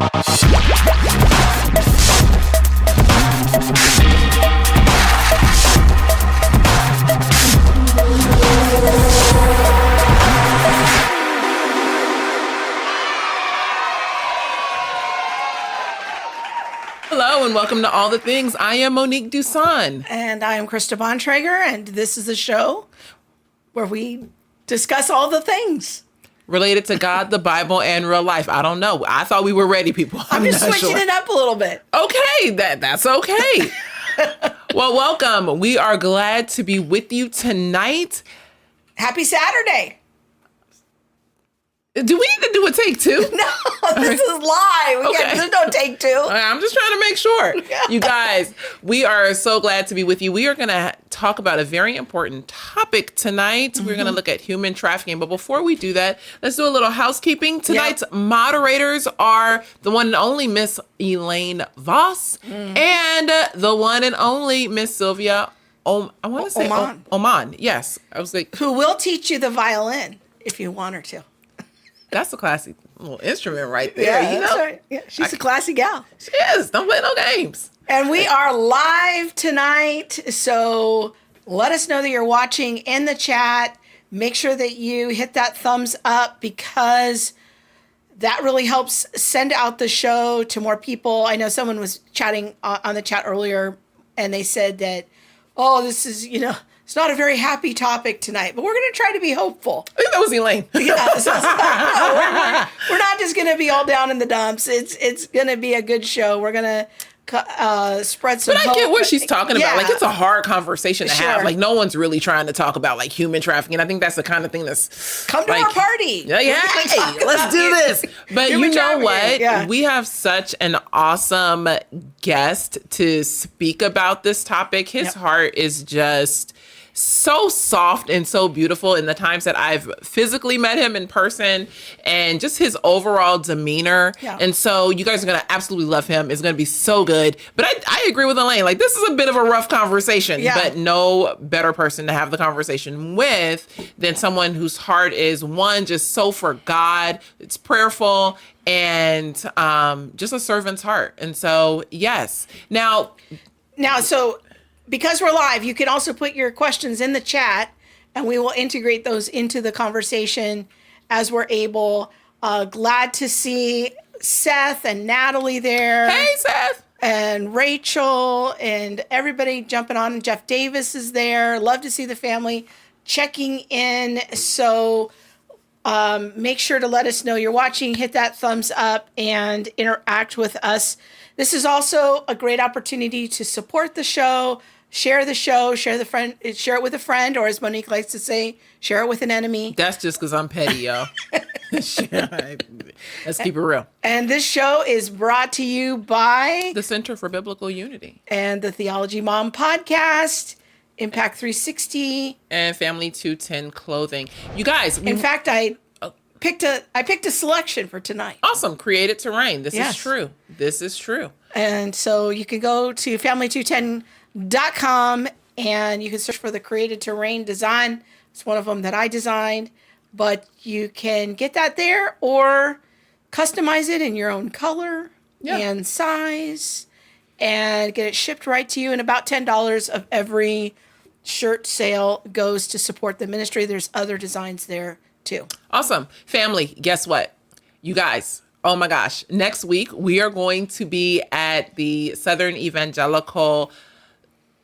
Hello and welcome to All the Things. I am Monique Duson. And I am Krista Bontrager, and this is a show where we discuss all the things Related to God, the Bible, and real life. I don't know. I thought we were ready, people. I'm just switching it up a little bit. Okay, that's okay. Well, welcome. We are glad to be with you tonight. Happy Saturday. Do we need to do a take two? No, this is live. There's no take two. I'm just trying to make sure. You guys, we are so glad to be with you. We are going to talk about a very important topic tonight. Mm-hmm. We're going to look at human trafficking. But before we do that, let's do a little housekeeping. Tonight's moderators are the one and only Miss Elaine Voss and the one and only Miss Sylvia Oman. Yes. I was like, who will teach you the violin if you want her to. That's a classy little instrument right there. Yeah, that's right. Yeah, she's a classy gal. She is. Don't play no games. And we are live tonight, so let us know that you're watching in the chat. Make sure that you hit that thumbs up because that really helps send out the show to more people. I know someone was chatting on the chat earlier, and they said that, this is, it's not a very happy topic tonight, but we're going to try to be hopeful. I think that was Elaine. Yeah, we're not just going to be all down in the dumps. It's going to be a good show. We're going to spread some hope. But I get what she's talking about. Like, it's a hard conversation to have. Like, no one's really trying to talk about, like, human trafficking. I think that's the kind of thing that's... Come to our party. Yeah, let's do this. But you know what? Yeah. We have such an awesome guest to speak about this topic. His heart is just... so soft and so beautiful in the times that I've physically met him in person and just his overall demeanor. Yeah. And so you guys are going to absolutely love him. It's going to be so good. But I agree with Elaine. Like, this is a bit of a rough conversation, but no better person to have the conversation with than someone whose heart is, one, just so for God. It's prayerful and just a servant's heart. And so, yes. Now, so... because we're live, you can also put your questions in the chat and we will integrate those into the conversation as we're able. Glad to see Seth and Natalie there. Hey, Seth. And Rachel and everybody jumping on. Jeff Davis is there. Love to see the family checking in. So make sure to let us know you're watching. Hit that thumbs up and interact with us. This is also a great opportunity to support the show. Share the show, share it with a friend, or as Monique likes to say, share it with an enemy. That's just because I'm petty, y'all. Let's keep it real. And this show is brought to you by the Center for Biblical Unity and the Theology Mom Podcast, Impact 360, and Family 210 Clothing. You guys, in fact, I picked a selection for tonight. Awesome. Create It to Reign. This is true. This is true. And so you can go to family210.com and you can search for the Created to Reign design. It's one of them that I designed, but you can get that there or customize it in your own color and size and get it shipped right to you. And about $10 of every shirt sale goes to support the ministry. There's other designs there too. Awesome. Family, guess what? You guys, oh my gosh. Next week, we are going to be at the Southern Evangelical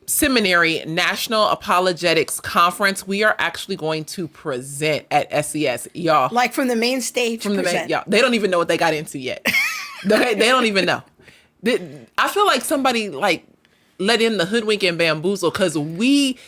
Seminary National Apologetics Conference. We are actually going to present at SES, y'all. Like from the main stage. Y'all. They don't even know what they got into yet. they don't even know. I feel like somebody let in the hoodwink and bamboozle because we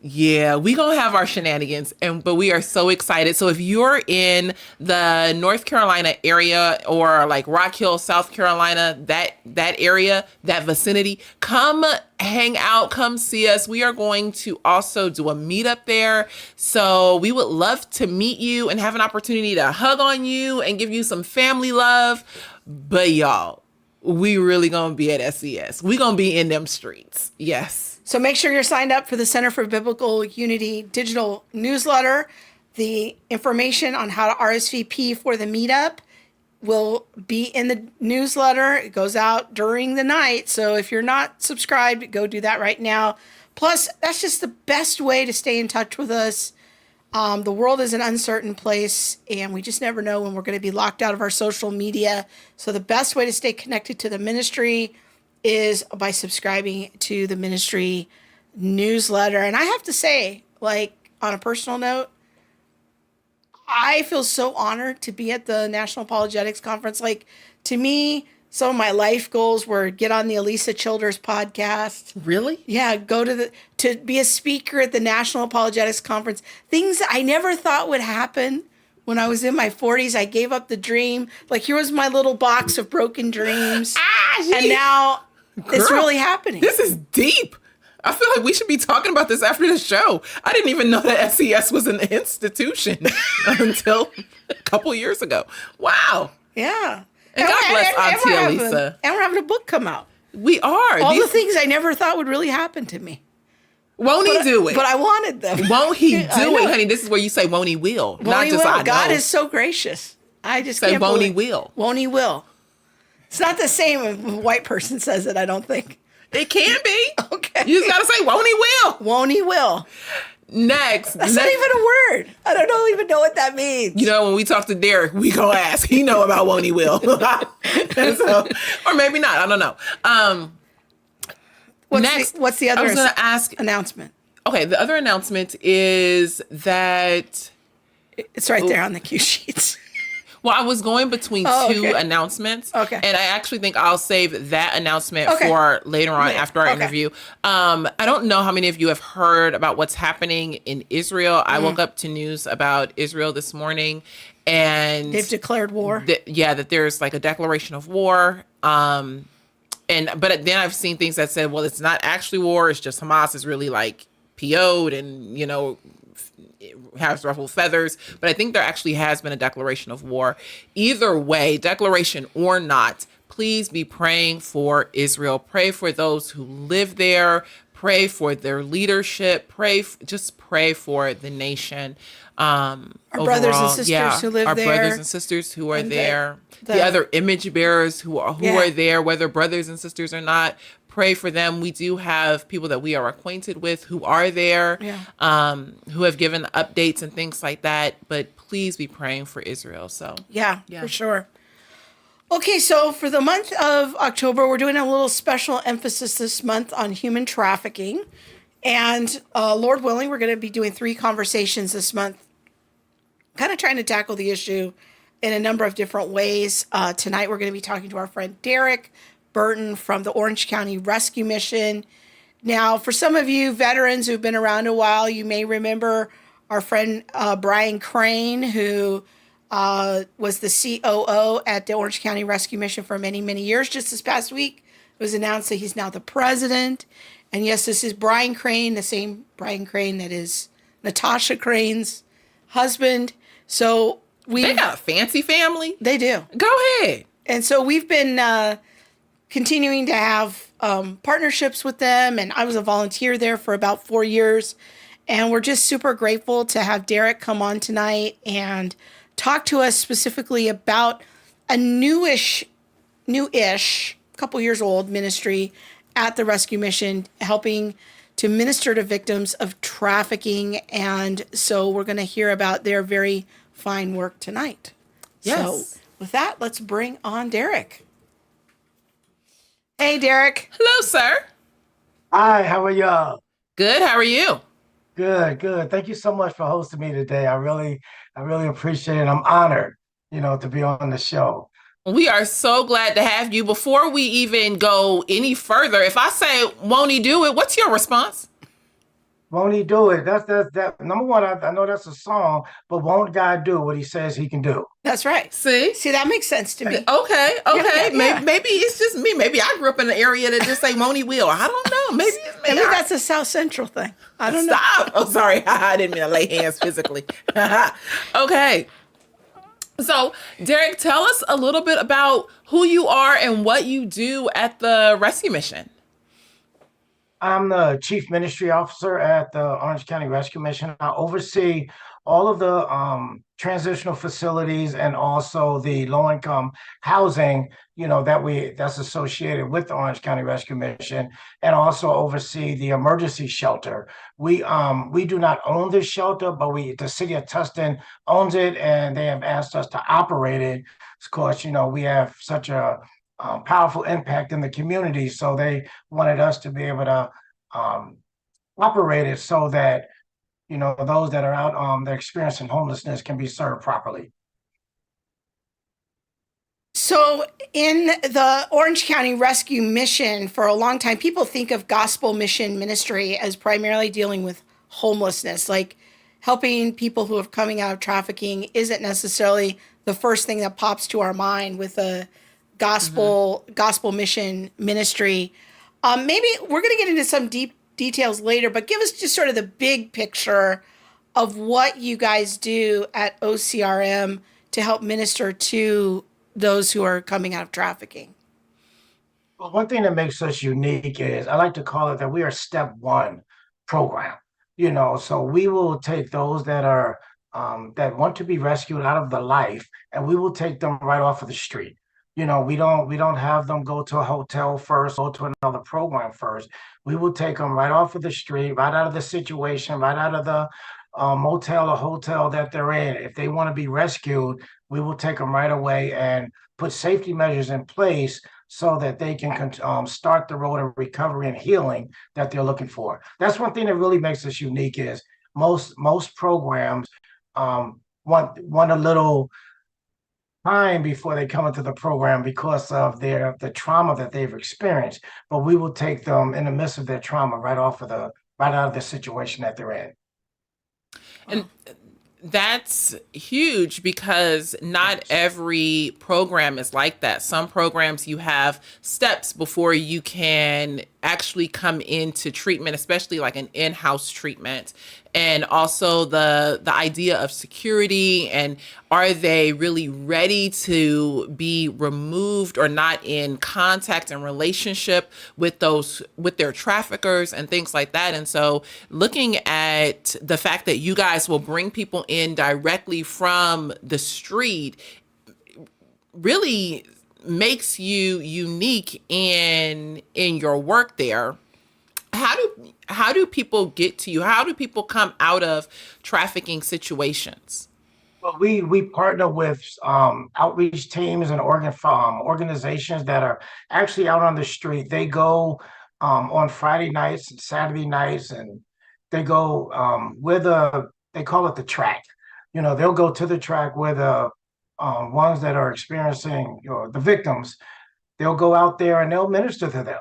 gonna have our shenanigans, but we are so excited. So if you're in the North Carolina area or like Rock Hill, South Carolina, that area, that vicinity, come hang out, come see us. We are going to also do a meetup there. So we would love to meet you and have an opportunity to hug on you and give you some family love. But y'all, we really gonna be at SES. We gonna be in them streets. Yes. So make sure you're signed up for the Center for Biblical Unity digital newsletter. The information on how to RSVP for the meetup will be in the newsletter. It goes out during the night. So if you're not subscribed, go do that right now. Plus, that's just the best way to stay in touch with us. The world is an uncertain place, and we just never know when we're going to be locked out of our social media. So the best way to stay connected to the ministry is by subscribing to the ministry newsletter. And I have to say, like, on a personal note, I feel so honored to be at the National Apologetics Conference. Like, to me, some of my life goals were get on the Elisa Childers podcast. Really? Yeah, to be a speaker at the National Apologetics Conference. Things that I never thought would happen when I was in my 40s. I gave up the dream. Like, here was my little box of broken dreams. And now it's really happening. This is deep. I feel like we should be talking about this after the show. I didn't even know that SES was an institution until a couple years ago. Wow. Yeah. And God bless Auntie Elisa. And we're having a book come out. We are. All the things I never thought would really happen to me. Won't he do it? But I wanted them. Won't he do it, honey? This is where you say, won't he will. Not just I know. God is so gracious. I just say, can't won't believe. he will. Won't he will. It's not the same if a white person says it, I don't think. It can be. Okay. You just got to say, won't he will. Won't he will. That's not even a word. I don't even know what that means. You know, when we talk to Derek, we go ask. He know about won't he will. So, or maybe not. I don't know. What's the other I was going to ask announcement? Okay, the other announcement is that it's right there on the cue sheets. Well, I was going between two announcements. Okay. And I actually think I'll save that announcement for later on after our interview. I don't know how many of you have heard about what's happening in Israel. I woke up to news about Israel this morning, and they've declared war. That there's like a declaration of war. But then I've seen things that said, well, it's not actually war. It's just Hamas is really like PO'd and, has ruffled feathers. But I think there actually has been a declaration of war. Either way, declaration or not, please be praying for Israel. Pray for those who live there. Pray for their leadership. Just pray for the nation. Our brothers and sisters who live there. Our brothers and sisters who are there. The other image bearers who are there, whether brothers and sisters or not. Pray for them. We do have people that we are acquainted with who are there, who have given updates and things like that. But please be praying for Israel. So yeah, for sure. Okay, so for the month of October, we're doing a little special emphasis this month on human trafficking. And Lord willing, we're going to be doing 3 conversations this month, kind of trying to tackle the issue in a number of different ways. Tonight, we're going to be talking to our friend Derek Burton from the Orange County Rescue Mission. Now, for some of you veterans who've been around a while, you may remember our friend Brian Crane, who was the COO at the Orange County Rescue Mission for many, many years. Just this past week, it was announced that he's now the president. And yes, this is Brian Crane, the same Brian Crane that is Natasha Crane's husband. So they got a fancy family. They do. Go ahead. And so we've been continuing to have partnerships with them. And I was a volunteer there for about 4 years. And we're just super grateful to have Derek come on tonight and talk to us specifically about a newish, couple years old ministry at the Rescue Mission, helping to minister to victims of trafficking. And so we're going to hear about their very fine work tonight. Yes. So with that, let's bring on Derek. Hey, Derek. Hello, sir. Hi, how are y'all? Good. How are you? Good, good. Thank you so much for hosting me today. I really appreciate it. I'm honored, to be on the show. We are so glad to have you. Before we even go any further, if I say, won't he do it? What's your response? Won't he do it? That's number one. I know that's a song, but won't God do what he says he can do? That's right. See, that makes sense to me. Okay. Yeah. Maybe it's just me. Maybe I grew up in an area that just say won't he will. I don't know. Maybe that's a South Central thing. I don't know. Stop. Oh, sorry. I didn't mean to lay hands physically. Okay. So, Derek, tell us a little bit about who you are and what you do at the Rescue Mission. I'm the Chief Ministry Officer at the Orange County Rescue Mission. I oversee all of the transitional facilities and also the low income housing, that's associated with the Orange County Rescue Mission, and also oversee the emergency shelter. We do not own this shelter, but the city of Tustin owns it, and they have asked us to operate it. Of course, we have such a powerful impact in the community, so they wanted us to be able to um, operate it so that those that are out they're experiencing homelessness can be served properly. So, in the Orange County Rescue Mission, for a long time, people think of gospel mission ministry as primarily dealing with homelessness. Like helping people who are coming out of trafficking isn't necessarily the first thing that pops to our mind with a gospel mission ministry. Maybe we're going to get into some deep details later, but give us just sort of the big picture of what you guys do at OCRM to help minister to those who are coming out of trafficking. Well, one thing that makes us unique is I like to call it that we are step one program. So we will take those that want to be rescued out of the life, and we will take them right off of the street. We don't have them go to a hotel first, go to another program first. We will take them right off of the street, right out of the situation, right out of the motel or hotel that they're in. If they want to be rescued, we will take them right away and put safety measures in place so that they can start the road of recovery and healing that they're looking for. That's one thing that really makes us unique is most programs want a little time before they come into the program because of the trauma that they've experienced. But we will take them in the midst of their trauma right out of the situation that they're in. And that's huge because not every program is like that. Some programs you have steps before you can actually come into treatment, especially like an in-house treatment. And also the idea of security, and are they really ready to be removed or not in contact and relationship with their traffickers and things like that. And so looking at the fact that you guys will bring people in directly from the street really makes you unique in your work there. How do people get to you? How do people come out of trafficking situations? Well, we partner with outreach teams and organizations that are actually out on the street. They go on Friday nights and Saturday nights, and they go they call it the track. They'll go to the track where the ones that are experiencing, the victims. They'll go out there and they'll minister to them.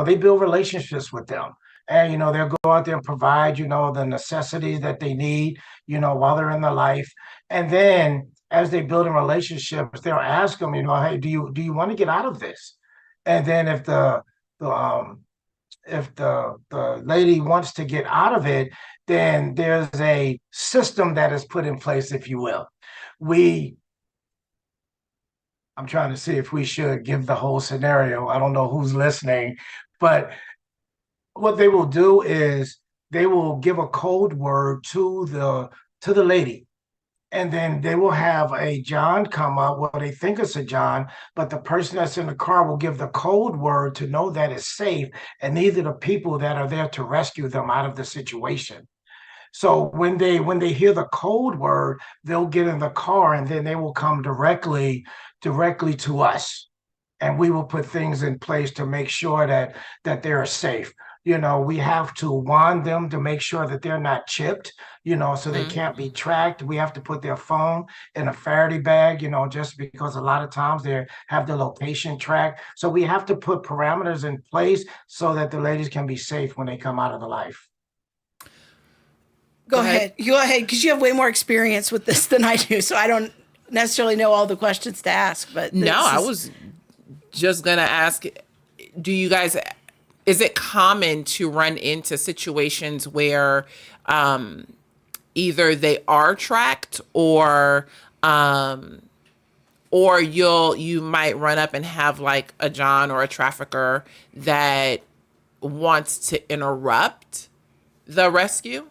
They build relationships with them. And, they'll go out there and provide, the necessities that they need, while they're in their life. And then as they build in relationships, they'll ask them, hey, do you want to get out of this? And then if the lady wants to get out of it, then there's a system that is put in place, if you will. I'm trying to see if we should give the whole scenario. I don't know who's listening, but what they will do is they will give a code word to the lady, and then they will have a John come up. Well, they think it's a John, but the person that's in the car will give the code word to know that it's safe, and these are the people that are there to rescue them out of the situation. So when they hear the code word, they'll get in the car, and then they will come directly to us, and we will put things in place to make sure that they're safe. We have to wand them to make sure that they're not chipped, so they can't be tracked. We have to put their phone in a Faraday bag, just because a lot of times they have the location tracked. So we have to put parameters in place so that the ladies can be safe when they come out of the life. Go ahead, because you have way more experience with this than I do, so I don't necessarily know all the questions to ask. But I was just gonna ask: do you guys? Is it common to run into situations where either they are tracked, or you might run up and have like a John or a trafficker that wants to interrupt the rescue?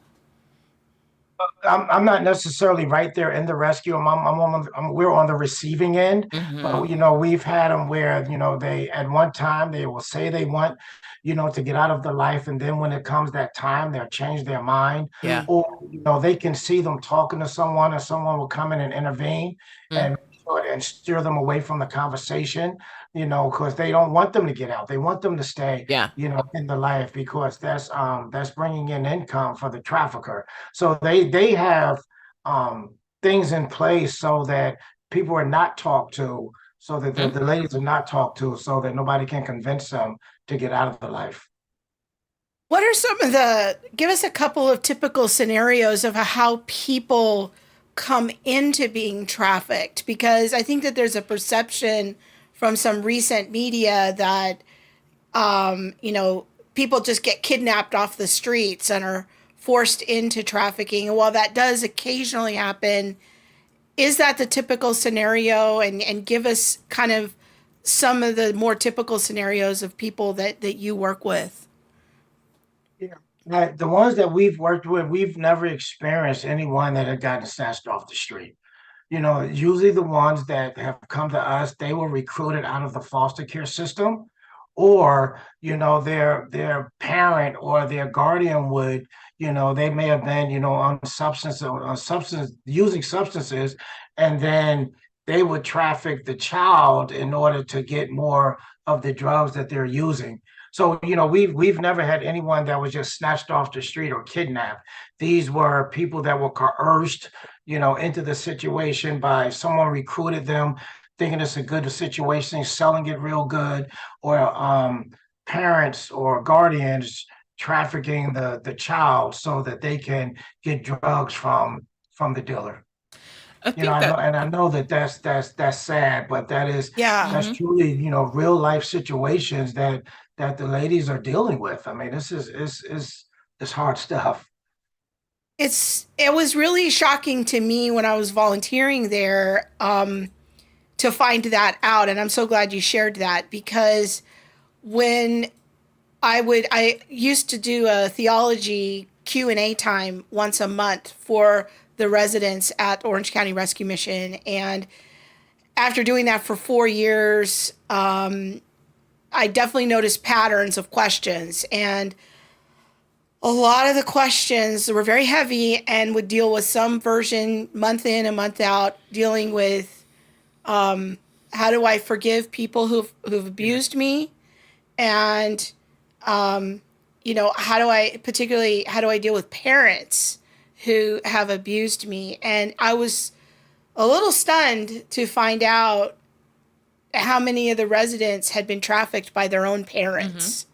I'm not necessarily right there in the rescue. We're on the receiving end, Mm-hmm. but we've had them where they at one time they will say they want to get out of the life, and then when it comes that time, they'll change their mind, Yeah. or they can see them talking to someone, and someone will come in and intervene Mm-hmm. and steer them away from the conversation, because they don't want them to get out. They want them to stay, Yeah. in the life because that's bringing in income for the trafficker. So they have things in place so that people are not talked to, so that the ladies are not talked to, so that nobody can convince them to get out of the life. What are some of give us a couple of typical scenarios of how people come into being trafficked? Because I think that there's a perception from some recent media that, people just get kidnapped off the streets and are forced into trafficking. And while that does occasionally happen, is that the typical scenario? And give us kind of some of the more typical scenarios of people that you work with. Yeah. The ones that we've worked with, we've never experienced anyone that had gotten snatched off the street. Usually the ones that have come to us, they were recruited out of the foster care system, or their parent or their guardian would, they may have been, on substance using substances, and then they would traffic the child in order to get more of the drugs that they're using. So, we've never had anyone that was just snatched off the street or kidnapped. These were people that were coerced, into the situation by someone recruited them, thinking it's a good situation, selling it real good, or parents or guardians trafficking the child so that they can get drugs from the dealer. I think that. I know that that's sad, but Yeah. that's Mhm. truly, real life situations that the ladies are dealing with. I mean, this is hard stuff. It was really shocking to me when I was volunteering there, to find that out, and I'm so glad you shared that, because when I used to do a theology Q&A time once a month for the residents at Orange County Rescue Mission, and after doing that for 4 years, I definitely noticed patterns of questions, and a lot of the questions were very heavy and would deal with some version month in and month out, dealing with, how do I forgive people who've Yeah. abused me, and how do I deal with parents who have abused me? And I was a little stunned to find out how many of the residents had been trafficked by their own Mhm. parents.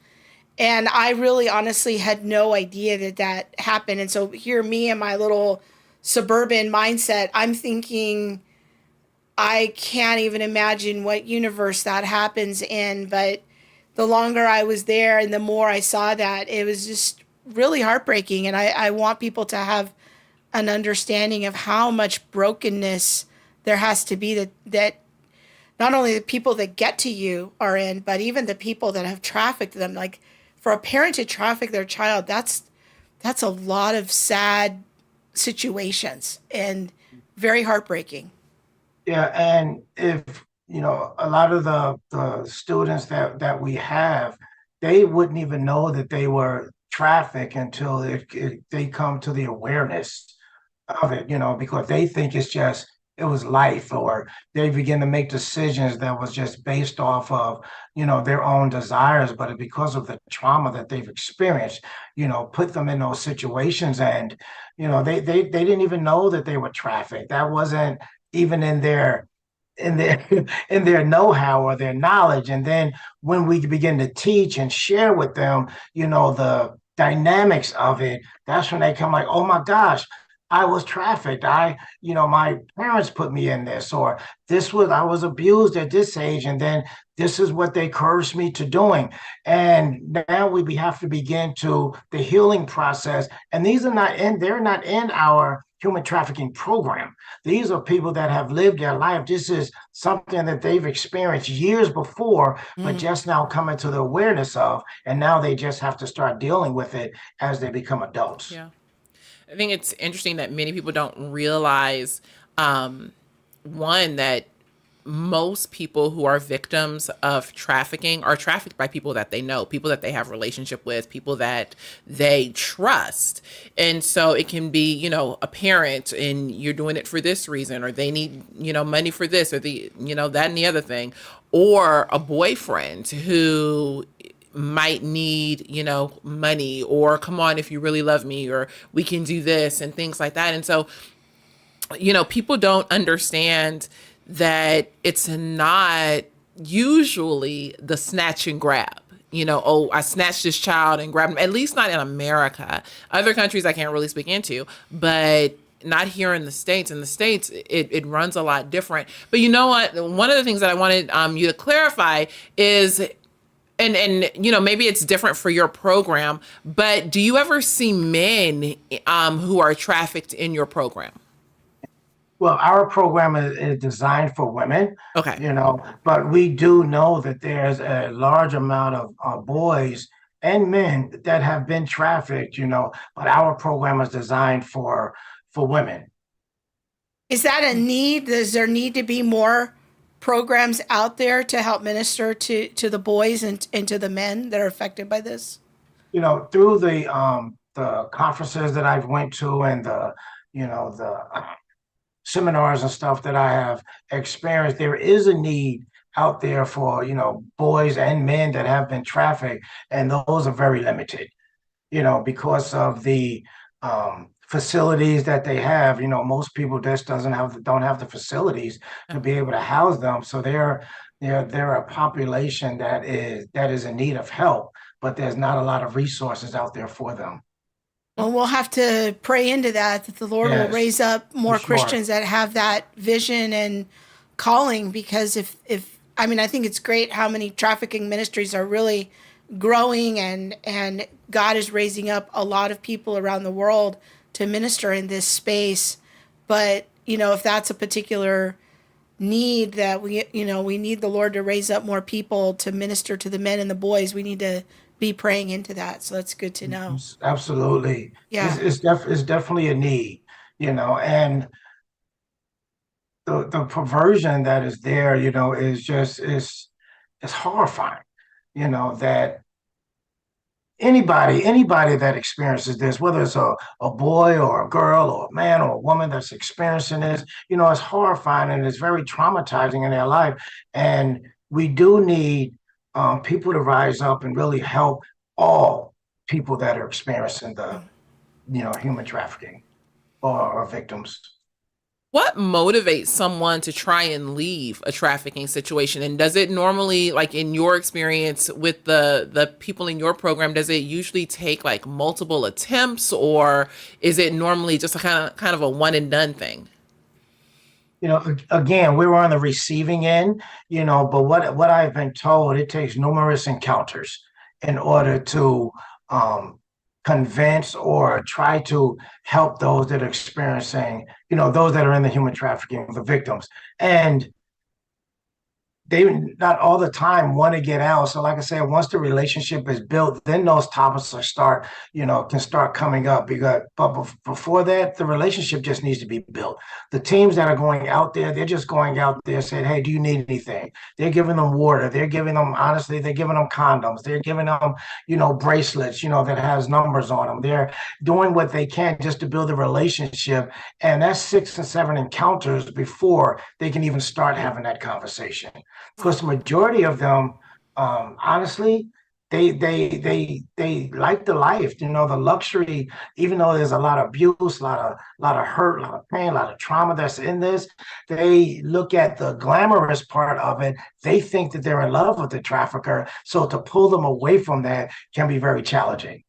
And I really honestly had no idea that that happened. And so here, me and my little suburban mindset, I'm thinking, I can't even imagine what universe that happens in. But the longer I was there and the more I saw that, it was just really heartbreaking. And I want people to have an understanding of how much brokenness there has to be, that not only the people that get to you are in, but even the people that have trafficked them. Like, for a parent to traffic their child, that's a lot of sad situations and very heartbreaking. Yeah, and if a lot of the students that we have, they wouldn't even know that they were trafficked until they come to the awareness of it, because they think it was life, or they begin to make decisions that was just based off of, their own desires, but because of the trauma that they've experienced, put them in those situations, and they didn't even know that they were trafficked. That wasn't even in their in their know-how or their knowledge. And then when we begin to teach and share with them, the dynamics of it, that's when they come like, oh my gosh, I was trafficked. My parents put me in this, or I was abused at this age, and then this is what they coerced me to doing. And now we have to begin to the healing process. And they're not in our human trafficking program. These are people that have lived their life. This is something that they've experienced years before, but Mm. just now coming to the awareness of, and now they just have to start dealing with it as they become adults. Yeah. I think it's interesting that many people don't realize, one, that most people who are victims of trafficking are trafficked by people that they know, people that they have relationship with, people that they trust. And so it can be, a parent and you're doing it for this reason, or they need, money for this or that and the other thing, or a boyfriend who might need, money, or come on if you really love me, or we can do this and things like that. And so, people don't understand that it's not usually the snatch and grab. Oh, I snatched this child and grabbed him. At least not in America. Other countries I can't really speak into, but not here in the States. In the States, it runs a lot different. But you know what? One of the things that I wanted you to clarify is, and maybe it's different for your program, but do you ever see men who are trafficked in your program? Well, our program is designed for women, Okay. but we do know that there's a large amount of boys and men that have been trafficked, but our program is designed for women. Is that a need? Does there need to be more programs out there to help minister to the boys and to the men that are affected by this? Through the conferences that I've went to and the seminars and stuff that I have experienced, there is a need out there for, boys and men that have been trafficked, and those are very limited, because of the facilities that they have. Most people just don't have the facilities to be able to house them. So they're a population that is in need of help, but there's not a lot of resources out there for them. Well, we'll have to pray into that the Lord will Yes, raise up more for sure. Christians that have that vision and calling. Because if I mean, I think it's great how many trafficking ministries are really growing, and God is raising up a lot of people around the world to minister in this space. But if that's a particular need that we need the Lord to raise up more people to minister to the men and the boys, we need to be praying into that. So that's good to know. Absolutely. Yeah. It's definitely a need, and the perversion that is there, is horrifying, that anybody that experiences this, whether it's a boy or a girl or a man or a woman that's experiencing this, it's horrifying and it's very traumatizing in their life. And we do need people to rise up and really help all people that are experiencing the human trafficking or victims. What motivates someone to try and leave a trafficking situation? And does it normally, like in your experience with the people in your program, does it usually take like multiple attempts, or is it normally just a kind of a one and done thing? Again, we were on the receiving end, but what I've been told, it takes numerous encounters in order to convince or try to help those that are experiencing, those that are in the human trafficking, the victims. And they not all the time want to get out. So like I said, once the relationship is built, then those topics can start coming up. But before that, the relationship just needs to be built. The teams that are going out there, they're just going out there saying, hey, do you need anything? They're giving them water. They're giving them, honestly, they're giving them condoms. They're giving them, bracelets, that has numbers on them. They're doing what they can just to build a relationship. And that's 6 and 7 encounters before they can even start having that conversation. Because the majority of them, honestly, they like the life, the luxury. Even though there's a lot of abuse, a lot of hurt, a lot of pain, a lot of trauma that's in this, they look at the glamorous part of it. They think that they're in love with the trafficker. So to pull them away from that can be very challenging.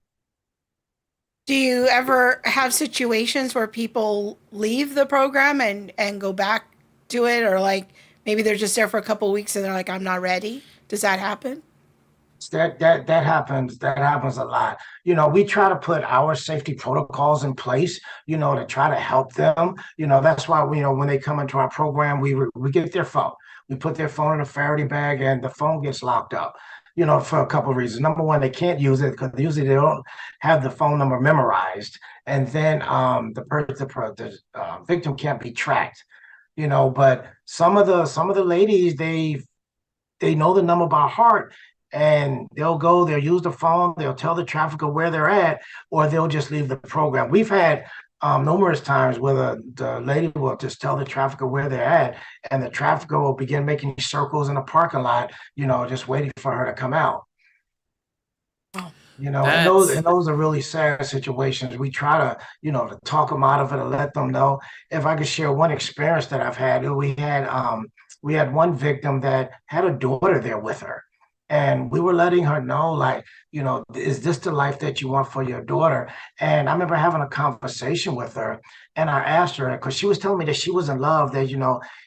Do you ever have situations where people leave the program and go back to it, or like maybe they're just there for a couple of weeks and they're like, I'm not ready? Does that happen? That happens. That happens a lot. We try to put our safety protocols in place, to try to help them. That's why when they come into our program, we get their phone. We put their phone in a Faraday bag, and the phone gets locked up. for a couple of reasons. Number one, they can't use it because usually they don't have the phone number memorized, and then the victim can't be tracked. But some of the ladies, they know the number by heart, and they'll use the phone, they'll tell the trafficker where they're at, or they'll just leave the program. We've had numerous times where the lady will just tell the trafficker where they're at, and the trafficker will begin making circles in the parking lot, just waiting for her to come out. Oh, And those That's and those are really sad situations. We try to talk them out of it and let them know. If I could share one experience that I've had, we had one victim that had a daughter there with her, and we were letting her know, like, is this the life that you want for your daughter? And I remember having a conversation with her, and I asked her because she was telling me that she was in love. That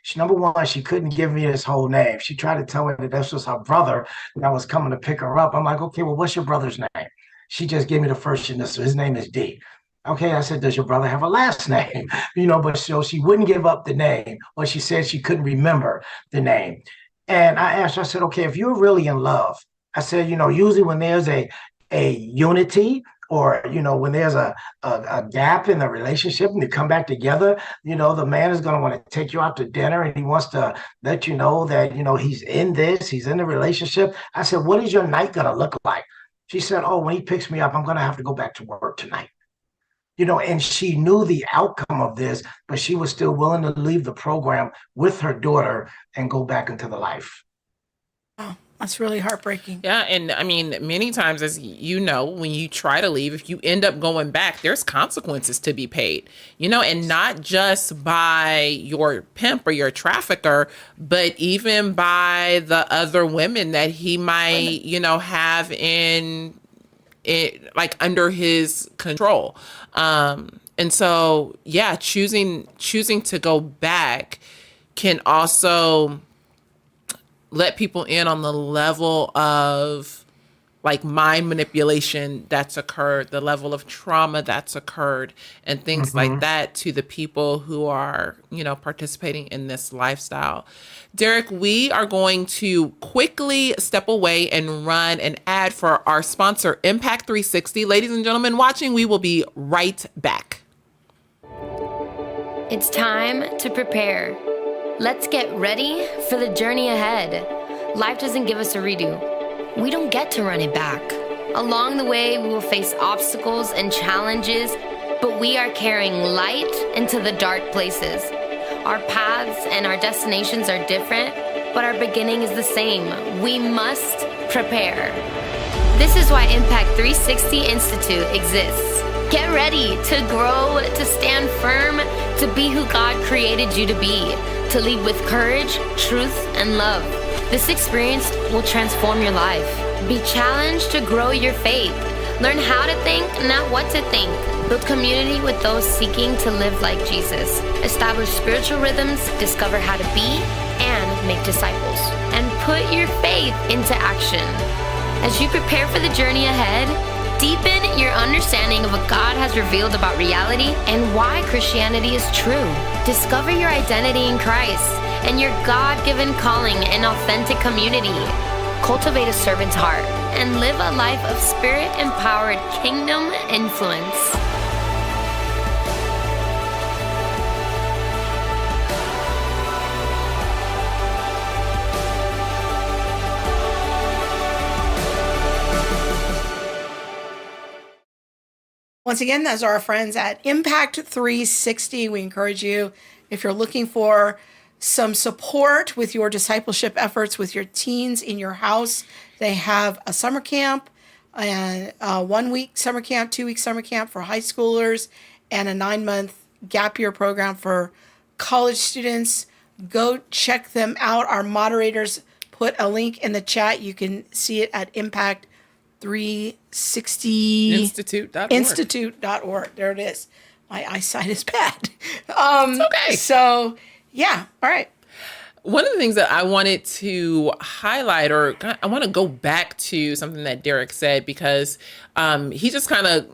she, number one, she couldn't give me his whole name. She tried to tell me that this was her brother that was coming to pick her up. I'm like, okay, well, what's your brother's name? She just gave me the first initial. His name is D. Okay, I said, does your brother have a last name? But so she wouldn't give up the name, or she said she couldn't remember the name. And I asked her, I said, okay, if you're really in love, I said, usually when there's a unity, or when there's a gap in the relationship and they come back together, the man is going to want to take you out to dinner, and he wants to let you know that he's in the relationship. I said, what is your night going to look like? She said, oh, when he picks me up, I'm going to have to go back to work tonight. And she knew the outcome of this, but she was still willing to leave the program with her daughter and go back into the life. oh, that's really heartbreaking. Yeah, and I mean, many times, as you know, when you try to leave, if you end up going back, there's consequences to be paid, and not just by your pimp or your trafficker, but even by the other women that he might, have in it, like under his control. And so, yeah, choosing to go back can also let people in on the level of like mind manipulation that's occurred, the level of trauma that's occurred, and things like Mm-hmm. that to the people who are, participating in this lifestyle. Derek, we are going to quickly step away and run an ad for our sponsor, Impact 360. Ladies and gentlemen watching, we will be right back. It's time to prepare. Let's get ready for the journey ahead. Life doesn't give us a redo. We don't get to run it back. Along the way, we will face obstacles and challenges, but we are carrying light into the dark places. Our paths and our destinations are different, but our beginning is the same. We must prepare. This is why Impact 360 Institute exists. Get ready to grow, to stand firm, to be who God created you to be, to lead with courage, truth, and love. This experience will transform your life. Be challenged to grow your faith. Learn how to think, not what to think. Build community with those seeking to live like Jesus. Establish spiritual rhythms, discover how to be and make disciples. And put your faith into action. As you prepare for the journey ahead, deepen your understanding of what God has revealed about reality and why Christianity is true. Discover your identity in Christ and your God-given calling in authentic community. Cultivate a servant's heart and live a life of spirit-empowered kingdom influence. Once again, those are our friends at Impact 360. We encourage you, if you're looking for some support with your discipleship efforts with your teens in your house, they have a summer camp, and a 1 week summer camp, 2 week summer camp for high schoolers, and a 9-month gap year program for college students. Go check them out. Our moderators put a link in the chat. You can see it at Impact 360 Institute.org. There it is. My eyesight is bad. Okay. So, yeah. All right. One of the things that I wanted to highlight, or I want to go back to something that Derek said, because he just kind of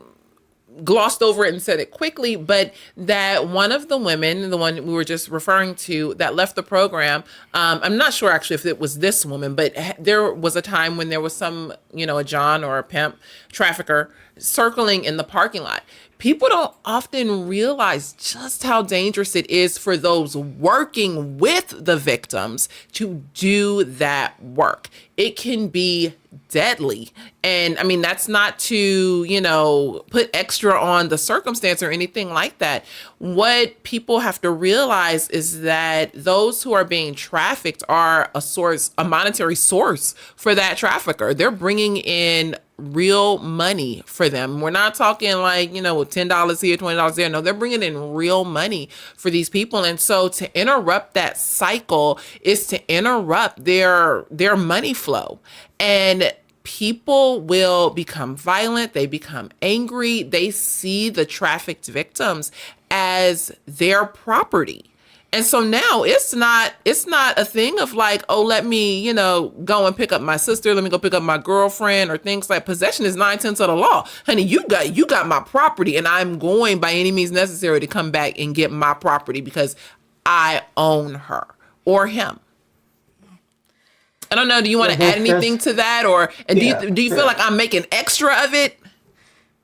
glossed over it and said it quickly, but that one of the women, the one we were just referring to, that left the program, I'm not sure actually if it was this woman, but there was a time when there was some, a John or a pimp trafficker circling in the parking lot. People don't often realize just how dangerous it is for those working with the victims to do that work. It can be deadly. And I mean, that's not to, put extra on the circumstance or anything like that. What people have to realize is that those who are being trafficked are a monetary source for that trafficker. They're bringing in real money for them. We're not talking like, $10 here, $20 there. No, they're bringing in real money for these people. And so to interrupt that cycle is to interrupt their money flow. And people will become violent. They become angry. They see the trafficked victims as their property. And so now it's not a thing of like, oh, let me, go and pick up my sister. Let me go pick up my girlfriend or things like possession is 9/10 of the law. Honey, you got my property and I'm going by any means necessary to come back and get my property because I own her or him. I don't know. Do you want to add anything to that, do you feel like I'm making extra of it?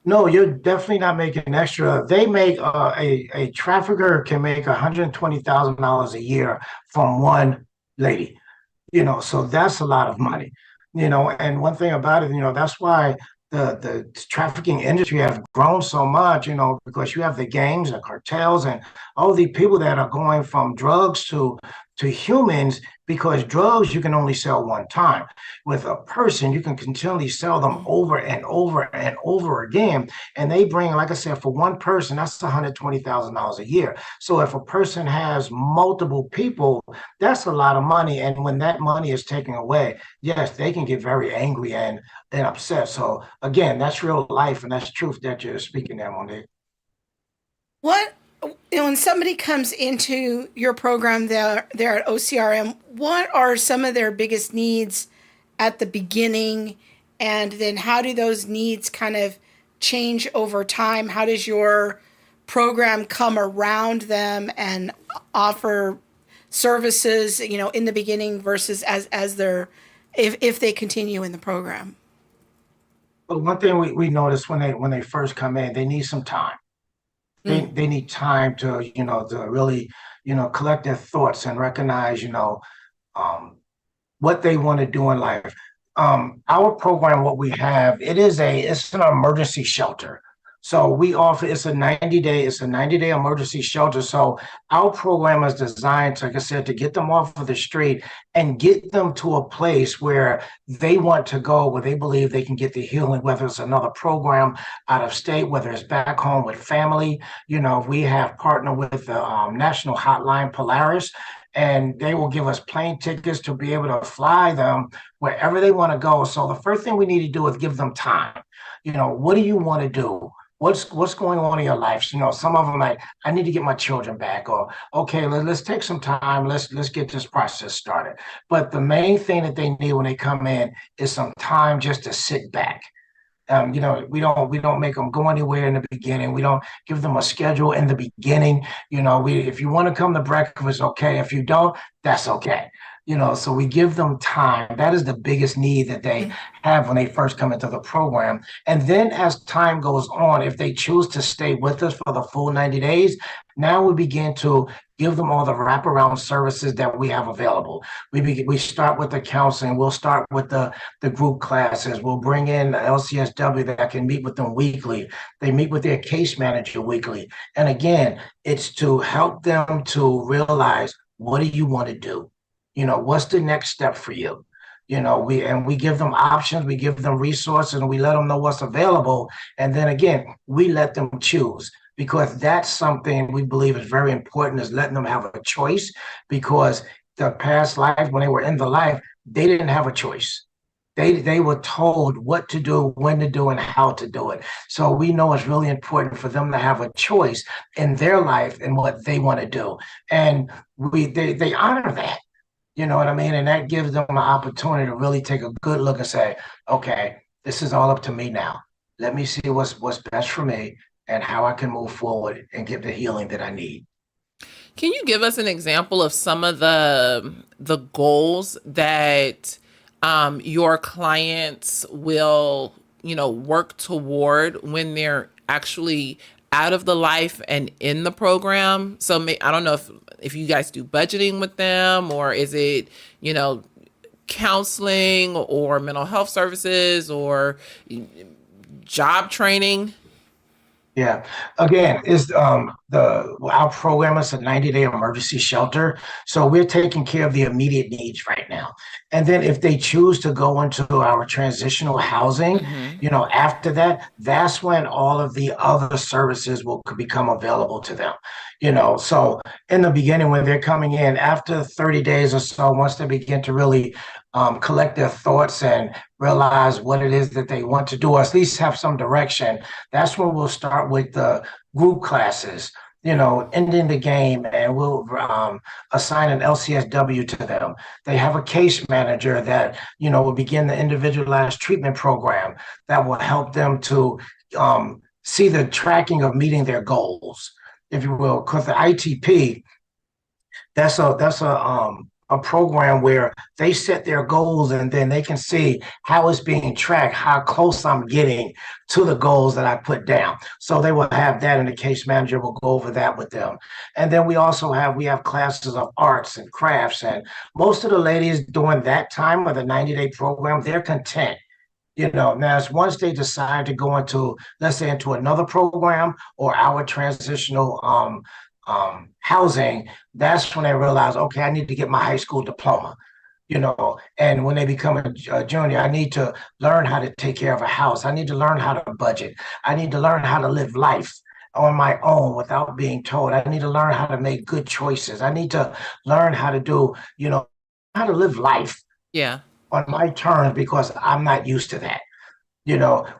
No, you're definitely not making extra. They make a trafficker can make $120,000 a year from one lady, so that's a lot of money, and one thing about it, that's why the trafficking industry has grown so much, because you have the gangs, the cartels, and all the people that are going from drugs to humans, because drugs you can only sell one time. With a person, you can continually sell them over and over and over again. And they bring, like I said, for one person, that's $120,000 a year. So if a person has multiple people, that's a lot of money. And when that money is taken away, yes, they can get very angry and upset. So again, that's real life and that's truth that you're speaking there, Monique. When somebody comes into your program there at OCRM, what are some of their biggest needs at the beginning? And then how do those needs kind of change over time? How does your program come around them and offer services, in the beginning versus as they're, if they continue in the program? Well, one thing we notice when they first come in, they need some time. They need time to, to really, collect their thoughts and recognize, what they want to do in life. Our program, what we have, it's an emergency shelter. So we offer, it's a 90-day emergency shelter. So our program is designed to, like I said, to get them off of the street and get them to a place where they want to go, where they believe they can get the healing, whether it's another program out of state, whether it's back home with family. We have partnered with the National Hotline Polaris, and they will give us plane tickets to be able to fly them wherever they want to go. So the first thing we need to do is give them time. What do you want to do? What's going on in your life? Some of them like, I need to get my children back, or okay, let's take some time. Let's get this process started. But the main thing that they need when they come in is some time just to sit back. We don't make them go anywhere in the beginning. We don't give them a schedule in the beginning. If you want to come to breakfast, okay. If you don't, that's okay. So we give them time. That is the biggest need that they have when they first come into the program. And then as time goes on, if they choose to stay with us for the full 90 days, now we begin to give them all the wraparound services that we have available. We start with the counseling. We'll start with the group classes. We'll bring in LCSW that can meet with them weekly. They meet with their case manager weekly. And again, it's to help them to realize, what do you want to do? What's the next step for you? We give them options, we give them resources, and we let them know what's available. And then again, we let them choose, because that's something we believe is very important, is letting them have a choice, because the past life, when they were in the life, they didn't have a choice. They were told what to do, when to do, and how to do it. So we know it's really important for them to have a choice in their life and what they want to do. And they honor that. You know what I mean? And that gives them an opportunity to really take a good look and say, okay, this is all up to me now. Let me see what's best for me. and how I can move forward and get the healing that I need. Can you give us an example of some of the goals that your clients will, work toward when they're actually out of the life and in the program? So I don't know if you guys do budgeting with them, or is it, counseling or mental health services or job training? Yeah. Again, is our program is a 90-day emergency shelter. So we're taking care of the immediate needs right now. And then if they choose to go into our transitional housing, after that, that's when all of the other services will become available to them. So in the beginning, when they're coming in, after 30 days or so, once they begin to really collect their thoughts and realize what it is that they want to do, or at least have some direction, that's when we'll start with the group classes, ending the game, and we'll assign an LCSW to them. They have a case manager that, will begin the individualized treatment program that will help them to see the tracking of meeting their goals, if you will. Because the ITP, that's a program where they set their goals and then they can see how it's being tracked, how close I'm getting to the goals that I put down. So they will have that, and the case manager will go over that with them. And then we have classes of arts and crafts, and most of the ladies during that time of the 90-day program, they're content. Now as once they decide to go into, let's say, into another program or our transitional housing, that's when they realize, okay, I need to get my high school diploma. And when they become a junior, I need to learn how to take care of a house. I need to learn how to budget. I need to learn how to live life on my own without being told. I need to learn how to make good choices. I need to learn how to do, how to live life on my terms, because I'm not used to that.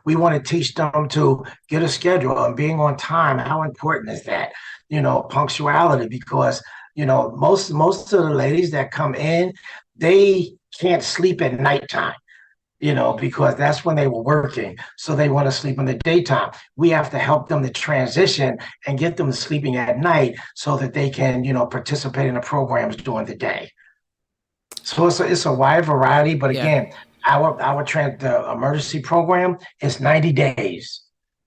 We want to teach them to get a schedule and being on time. How important is that? Punctuality, because, most of the ladies that come in, they can't sleep at nighttime, because that's when they were working. So they want to sleep in the daytime. We have to help them to transition and get them sleeping at night so that they can, participate in the programs during the day. So it's a wide variety, but again, the emergency program is 90 days.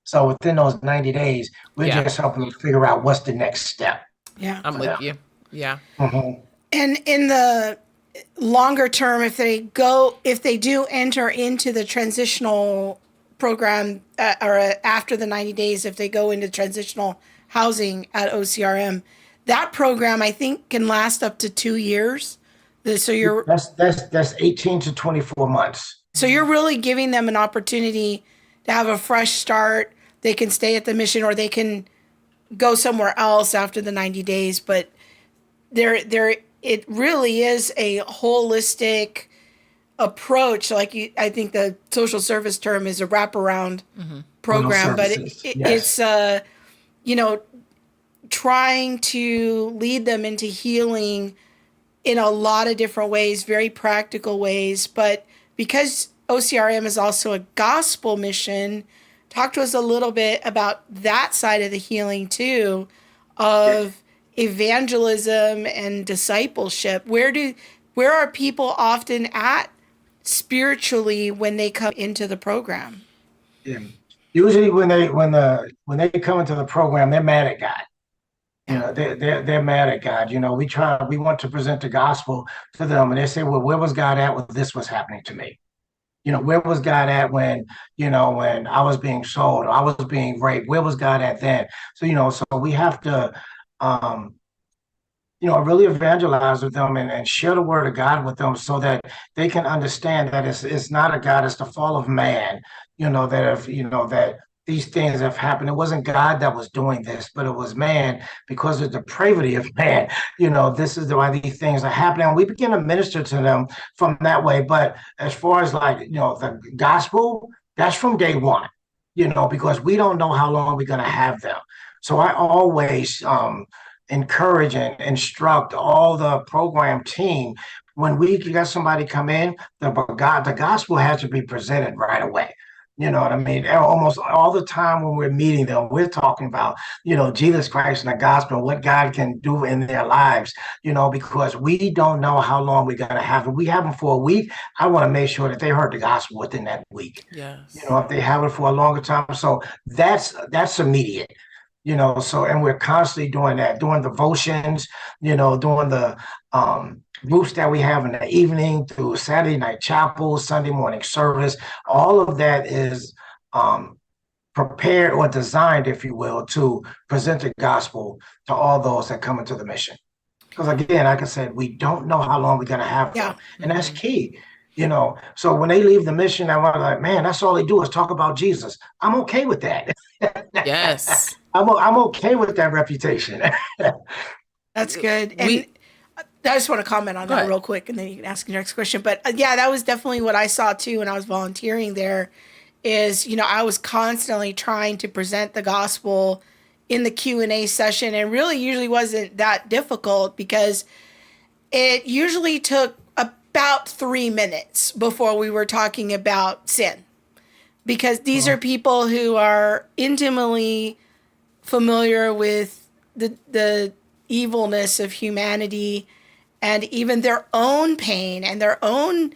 So within those 90 days, we're just helping them figure out what's the next step. Yeah. I'm with you. Yeah. Mm-hmm. And in the longer term, if they do enter into the transitional program, or after the 90 days, if they go into transitional housing at OCRM, that program, I think, can last up to 2 years. So that's 18 to 24 months. So you're really giving them an opportunity to have a fresh start. They can stay at the mission, or they can go somewhere else after the 90 days. But it really is a holistic approach. I think the social service term is a wraparound program, but it's trying to lead them into healing in a lot of different ways, very practical ways. But because OCRM is also a gospel mission, talk to us a little bit about that side of the healing too, of evangelism and discipleship. Where are people often at spiritually when they come into the program? Yeah. Usually when they come into the program, they're mad at God. They're mad at God. We want to present the gospel to them, and they say, well, where was God at when this was happening to me? Where was God at when I was being sold, or I was being raped? Where was God at then? So we have to, really evangelize with them and share the word of God with them, so that they can understand that it's not a God, it's the fall of man, that these things have happened. It wasn't God that was doing this, but it was man, because of the depravity of man. This is why these things are happening. And we begin to minister to them from that way. But as far as the gospel, that's from day one, because we don't know how long we're going to have them. So I always encourage and instruct all the program team, when we got somebody come in, the gospel has to be presented right away. You know what I mean? Almost all the time when we're meeting them, we're talking about, Jesus Christ and the gospel, what God can do in their lives, because we don't know how long we're going to have it. We have them for a week. I want to make sure that they heard the gospel within that week. Yes. If they have it for a longer time. So that's immediate. So, and we're constantly doing that, doing devotions, doing the groups that we have in the evening through Saturday night chapel, Sunday morning service. All of that is prepared or designed, if you will, to present the gospel to all those that come into the mission. Because again, like I said, we don't know how long we're going to have them. And that's key. So when they leave the mission, I'm like, man, that's all they do is talk about Jesus. I'm okay with that. Yes. I'm okay with that reputation. That's good. And I just want to comment on that real quick, and then you can ask your next question. But yeah, that was definitely what I saw too when I was volunteering there. Is I was constantly trying to present the gospel in the Q&A session, and really usually wasn't that difficult because it usually took about 3 minutes before we were talking about sin, because these are people who are intimately familiar with the evilness of humanity and even their own pain and their own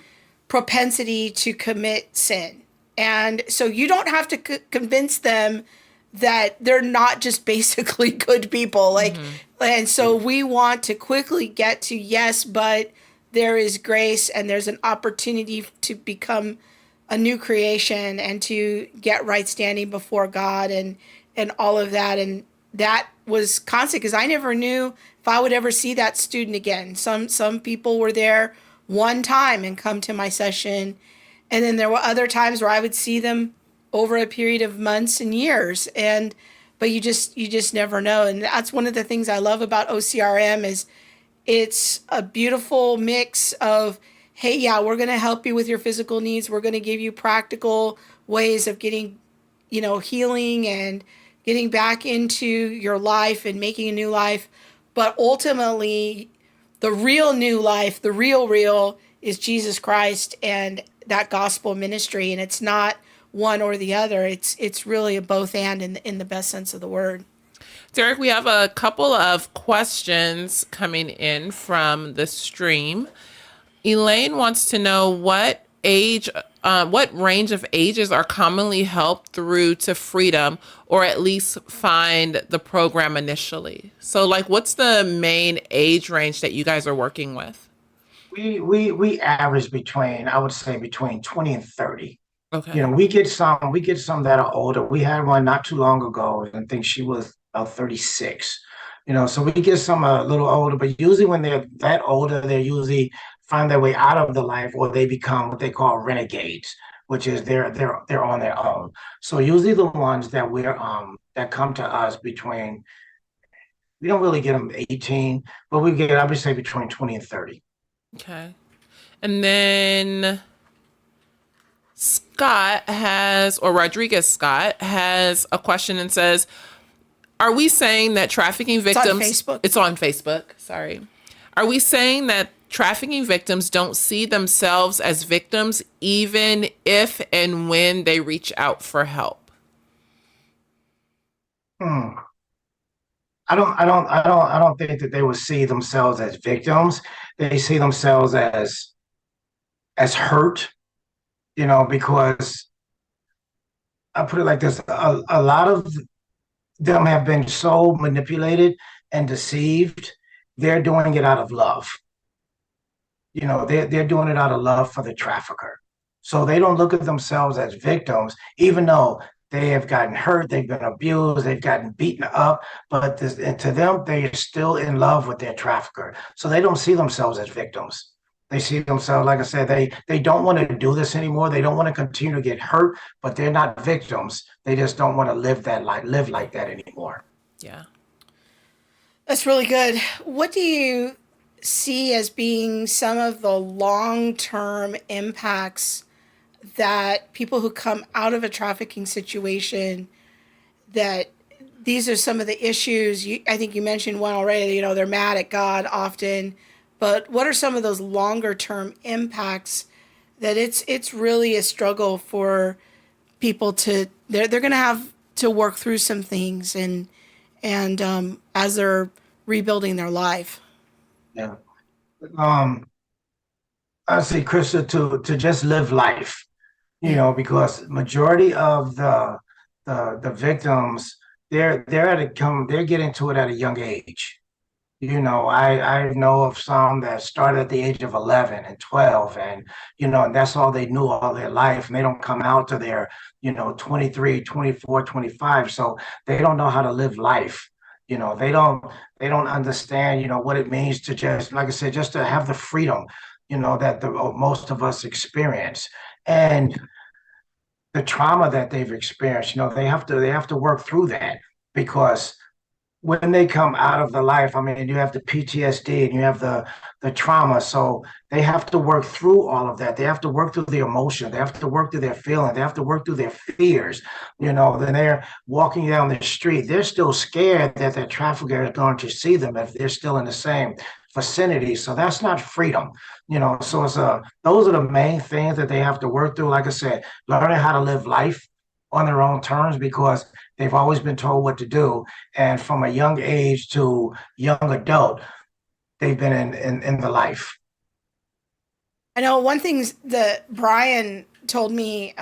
propensity to commit sin. And so you don't have to convince them that they're not just basically good people. And so we want to quickly get to, yes, but there is grace and there's an opportunity to become a new creation and to get right standing before God and all of that. And that was constant because I never knew if I would ever see that student again. Some people were there one time and come to my session. And then there were other times where I would see them over a period of months and years. But you just never know. And that's one of the things I love about OCRM is it's a beautiful mix of, hey, yeah, we're going to help you with your physical needs. We're going to give you practical ways of getting, healing and getting back into your life and making a new life. But ultimately, the real new life, the real is Jesus Christ and that gospel ministry. And it's not one or the other. It's really a both and in the best sense of the word. Derek, we have a couple of questions coming in from the stream. Elaine wants to know what range of ages are commonly helped through to freedom, or at least find the program initially. So, what's the main age range that you guys are working with? We average I would say between 20 and 30. Okay. We get some that are older. We had one not too long ago, and I think she was about 36. So we get some a little older, but usually when they're that older, they usually find their way out of the life, or they become what they call renegades, which is they're on their own. So usually the ones that that come to us between, we don't really get them 18, but we get, I would say, between 20 and 30. Okay. And then Rodriguez Scott has a question and says, are we saying that trafficking victims... It's on Facebook. Sorry. Are we saying that trafficking victims don't see themselves as victims even if and when they reach out for help? I don't think that they would see themselves as victims. They see themselves as hurt, because I put it like this: a lot of them have been so manipulated and deceived. They're doing it out of love. They're doing it out of love for the trafficker. So they don't look at themselves as victims, even though they have gotten hurt, they've been abused, they've gotten beaten up, and to them, they are still in love with their trafficker. So they don't see themselves as victims. They see themselves, like I said, they don't want to do this anymore. They don't want to continue to get hurt, but they're not victims. They just don't want to live like that anymore. Yeah. That's really good. What do you see as being some of the long-term impacts that people who come out of a trafficking situation, that these are some of the issues? I think you mentioned one already, they're mad at God often, but what are some of those longer term impacts that it's really a struggle for people to they're going to have to work through some things and as they're rebuilding their life. Yeah. I say, Krista, to just live life, because majority of the victims, they're getting to it at a young age. I know of some that started at the age of 11 and 12, and that's all they knew all their life. And they don't come out to their, 23, 24, 25. So they don't know how to live life. They don't understand, what it means to just, like I said, just to have the freedom, that most of us experience. And the trauma that they've experienced, they have to work through that because when they come out of the life, I mean, you have the PTSD and you have the trauma. So they have to work through all of that. They have to work through the emotion. They have to work through their feelings. They have to work through their fears. Then they're walking down the street. They're still scared that their trafficker is going to see them if they're still in the same vicinity. So that's not freedom. So those are the main things that they have to work through. Like I said, learning how to live life on their own terms because they've always been told what to do. And from a young age to young adult, they've been in the life. I know one thing that Brian told me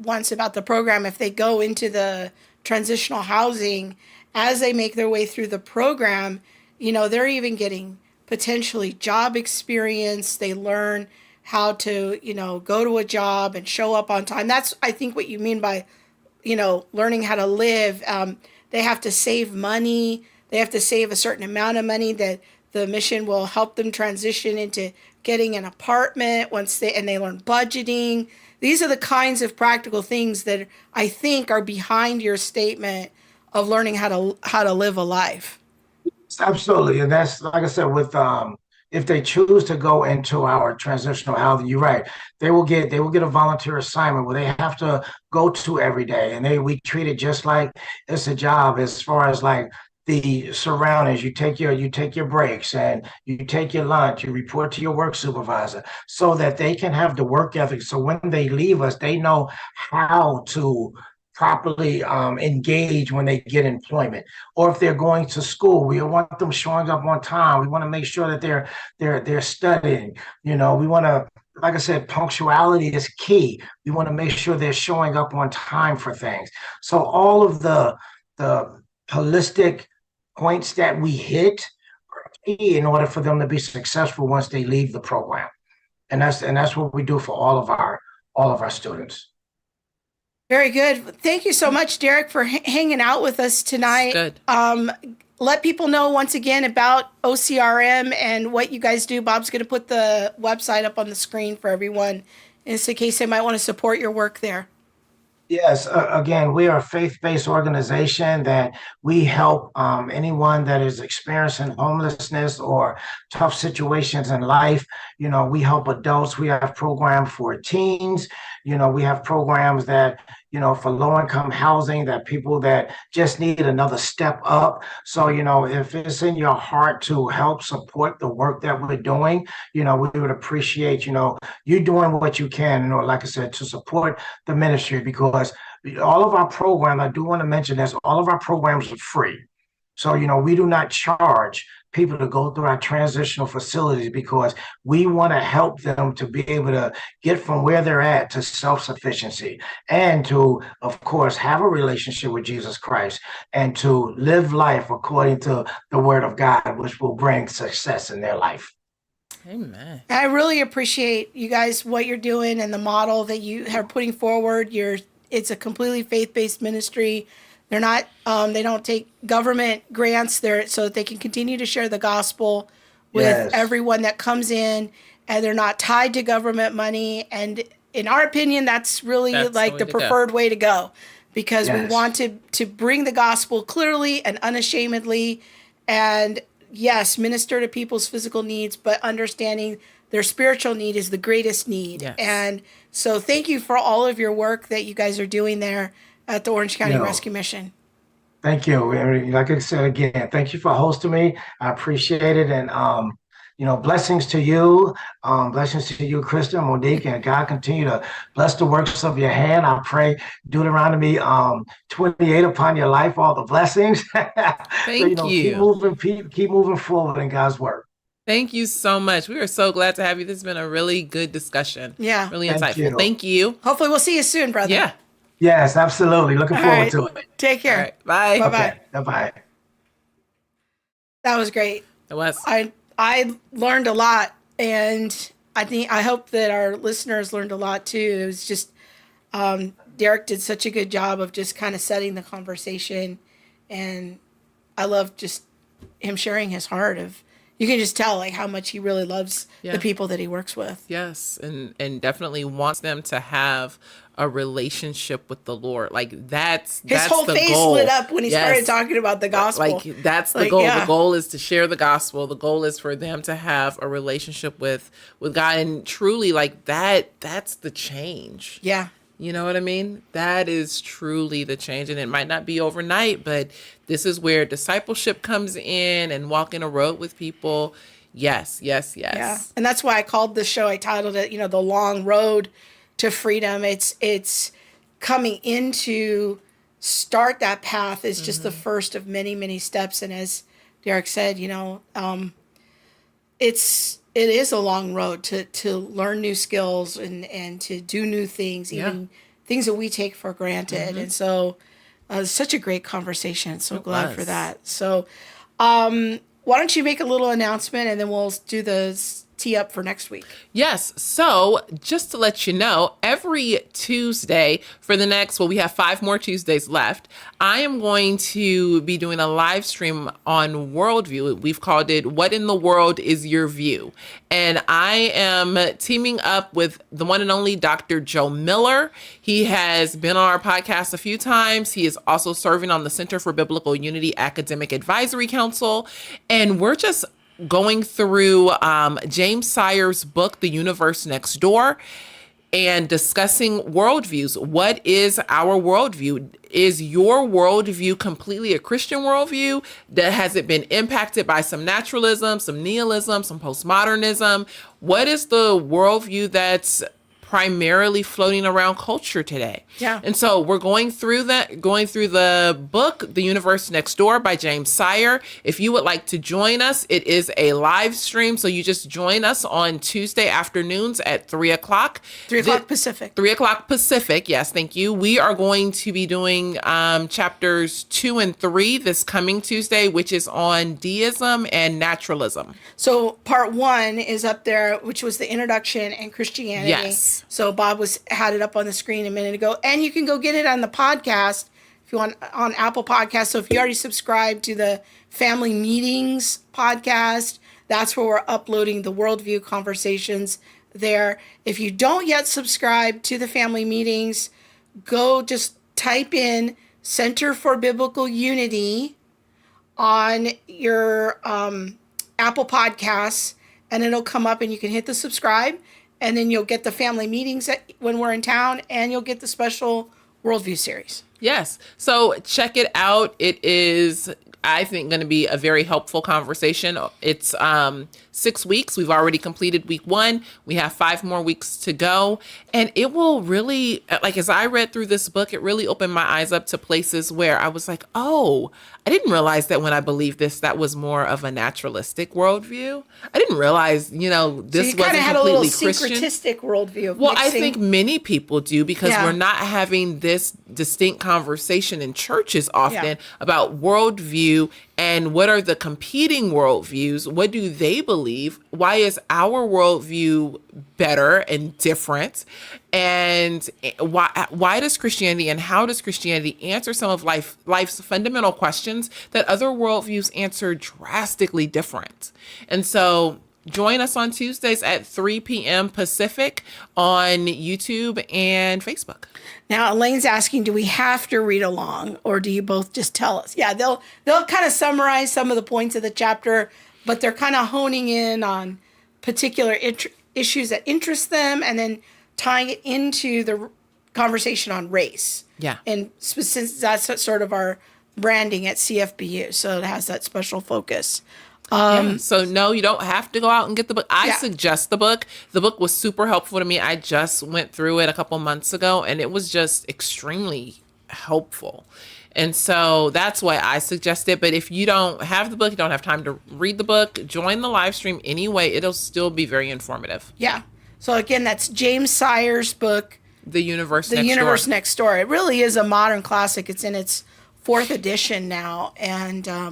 once about the program, if they go into the transitional housing, as they make their way through the program, they're even getting potentially job experience. They learn how to, go to a job and show up on time. That's, I think, what you mean by learning how to live. They have to save money. They have to save a certain amount of money that the mission will help them transition into getting an apartment and they learn budgeting. These are the kinds of practical things that I think are behind your statement of learning how to live a life. Absolutely. And that's, like I said, with if they choose to go into our transitional housing, you're right. They will get a volunteer assignment where they have to go to every day, and we treat it just like it's a job. As far as like the surroundings, you take your breaks and you take your lunch. You report to your work supervisor so that they can have the work ethic. So when they leave us, they know how to properly engage when they get employment, or if they're going to school. We want them showing up on time. We want to make sure that they're studying. We want to, like I said, punctuality is key. We want to make sure they're showing up on time for things. So all of the holistic points that we hit are key in order for them to be successful once they leave the program, and that's what we do for all of our students. Very good. Thank you so much, Derek, for hanging out with us tonight. Good. Let people know once again about OCRM and what you guys do. Bob's going to put the website up on the screen for everyone, in case they might want to support your work there. Yes, again, we are a faith-based organization that we help anyone that is experiencing homelessness or tough situations in life. We help adults. We have programs for teens. We have programs that, for low-income housing, that people that just need another step up. So, if it's in your heart to help support the work that we're doing, we would appreciate, you doing what you can, like I said, to support the ministry, because all of our programs, I do want to mention this, all of our programs are free. So, we do not charge people to go through our transitional facilities because we want to help them to be able to get from where they're at to self-sufficiency and to, of course, have a relationship with Jesus Christ and to live life according to the Word of God, which will bring success in their life. Amen. I really appreciate you guys, what you're doing and the model that you are putting forward. It's a completely faith-based ministry. They're not, they don't take government grants there so that they can continue to share the gospel with everyone that comes in, and they're not tied to government money. And in our opinion, that's really like the preferred way to go, because we want to bring the gospel clearly and unashamedly, and yes, minister to people's physical needs, but understanding their spiritual need is the greatest need. Yes. And so thank you for all of your work that you guys are doing there at the Orange County Rescue Mission. Thank you. Like I said again, thank you for hosting me. I appreciate it. And blessings to you. Blessings to you, Krista, Monique, and God continue to bless the works of your hand. I pray Deuteronomy 28 upon your life, all the blessings. So, Thank keep you. moving, keep moving forward in God's word. Thank you so much. We are so glad to have you. This has been a really good discussion. Yeah. Really Thank insightful. you. Thank you. Hopefully we'll see you soon, brother. Yeah. Yes, absolutely. Looking All forward right. to it. Take care. All right. Bye. Bye-bye. Okay. Bye-bye. That was great. It was. I learned a lot, and I hope that our listeners learned a lot too. It was just Derek did such a good job of just kind of setting the conversation, and I love just him sharing his heart of. You can just tell like how much he really loves the people that he works with. Yes, and definitely wants them to have a relationship with the Lord. Like that's His whole the face goal. lit up when he started talking about the gospel. Like that's the Like, goal. yeah. The goal is to share the gospel. The goal is for them to have a relationship with God, and truly like that's the change. Yeah. You know what I mean? That is truly the change. And it might not be overnight, but this is where discipleship comes in and walking a road with people. Yes. Yeah. And that's why I called the show, I titled it, the long road to freedom. It's coming into start that path is just the first of many, many steps. And as Derek said, it is a long road to learn new skills and to do new things, even things that we take for granted. And so it's such a great conversation. So glad for that. So why don't you make a little announcement and then we'll do the tee up for next week. Yes. So just to let you know, every Tuesday for the next, we have 5 more Tuesdays left. I am going to be doing a live stream on Worldview. We've called it, What in the World is Your View? And I am teaming up with the one and only Dr. Joe Miller. He has been on our podcast a few times. He is also serving on the Center for Biblical Unity Academic Advisory Council. And we're just going through James Sire's book, The Universe Next Door, and discussing worldviews. What is our worldview? Is your worldview completely a Christian worldview? Has it been impacted by some naturalism, some nihilism, some postmodernism? What is the worldview that's primarily floating around culture today? Yeah. And so we're going through the book, The Universe Next Door by James Sire. If you would like to join us, it is a live stream. So you just join us on Tuesday afternoons at 3:00. 3:00 Pacific. 3:00 Pacific. Yes, thank you. We are going to be doing chapters 2 and 3 this coming Tuesday, which is on deism and naturalism. So part 1 is up there, which was the introduction and Christianity. Yes. So Bob had it up on the screen a minute ago, and you can go get it on the podcast if you want on Apple Podcasts. So if you already subscribe to the Family Meetings podcast, that's where we're uploading the Worldview conversations there. If you don't yet subscribe to the Family Meetings, go just type in Center for Biblical Unity on your Apple Podcasts, and it'll come up and you can hit the subscribe. And then you'll get the family meetings when we're in town, and you'll get the special Worldview series. Yes. So check it out. It is, I think, going to be a very helpful conversation. It's 6 weeks. We've already completed week 1. We have 5 more weeks to go. And it will really, like, as I read through this book, it really opened my eyes up to places where I was like, oh, I didn't realize that when I believed this, that was more of a naturalistic worldview. I didn't realize, this so you wasn't had a little completely Christian. syncretistic worldview. Of Well, mixing. I think many people do, because Yeah. we're not having this distinct conversation in churches often about worldview and what are the competing worldviews. What do they believe? Why is our worldview better and different? And why does Christianity and how does Christianity answer some of life's fundamental questions that other worldviews answer drastically different? And so join us on Tuesdays at 3 p.m. Pacific on YouTube and Facebook. Now, Elaine's asking, do we have to read along, or do you both just tell us? Yeah, they'll kind of summarize some of the points of the chapter, but they're kind of honing in on particular issues that interest them, and then tying it into the conversation on race. Yeah. And since that's sort of our branding at CFBU, so it has that special focus. So no, you don't have to go out and get the book. I Yeah. suggest the book. The book was super helpful to me. I just went through it a couple months ago, and it was just extremely helpful. And so that's why I suggest it. But if you don't have the book, you don't have time to read the book, join the live stream anyway. It'll still be very informative. Yeah. So again, that's James Sire's book, The Universe The Next Universe Door. Next Door. It really is a modern classic. It's in its 4th edition now. And I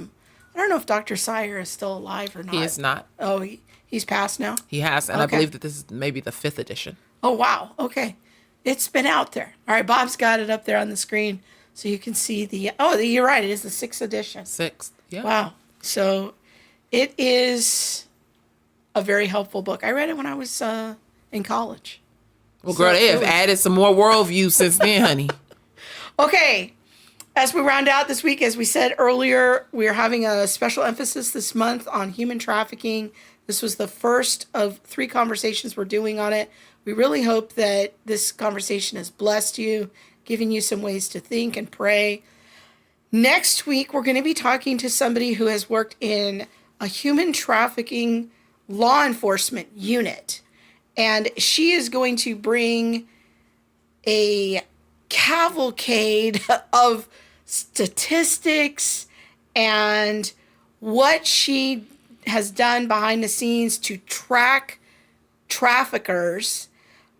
don't know if Dr. Sire is still alive or not. He is not. Oh, he's passed now? He has, and I Okay. believe that this is maybe the 5th edition. Oh, wow. Okay. It's been out there. All right, Bob's got it up there on the screen so you can see you're right. It is the 6th edition. 6th. Yeah. Wow. So it is a very helpful book. I read it when I was in college. Well, girl, they have added some more worldview since then, honey. Okay. As we round out this week, as we said earlier, we're having a special emphasis this month on human trafficking. This was the first of 3 conversations we're doing on it. We really hope that this conversation has blessed you, giving you some ways to think and pray. Next week, we're going to be talking to somebody who has worked in a human trafficking law enforcement unit. And she is going to bring a cavalcade of statistics and what she has done behind the scenes to track traffickers.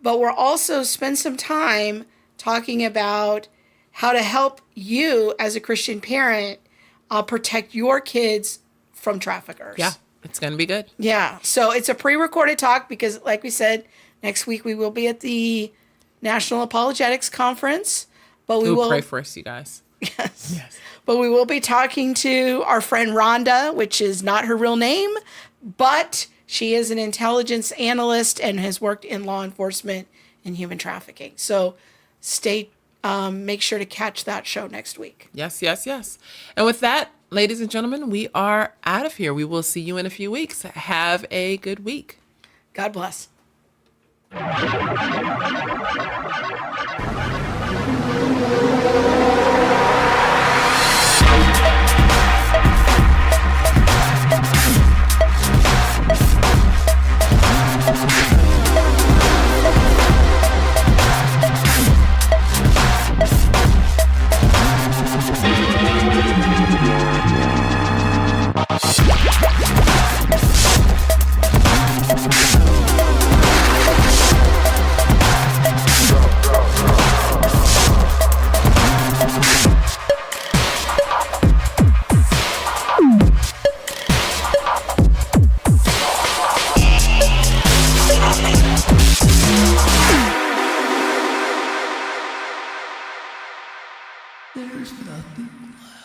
But we'll also spend some time talking about how to help you as a Christian parent protect your kids from traffickers. Yeah, it's going to be good. Yeah. So it's a pre-recorded talk because, like we said, next week we will be at the National Apologetics Conference. But we will pray for us, you guys. Yes. But we will be talking to our friend Rhonda, which is not her real name, but she is an intelligence analyst and has worked in law enforcement and human trafficking. So make sure to catch that show next week. Yes, yes, yes. And with that, ladies and gentlemen, we are out of here. We will see you in a few weeks. Have a good week. God bless. There's nothing like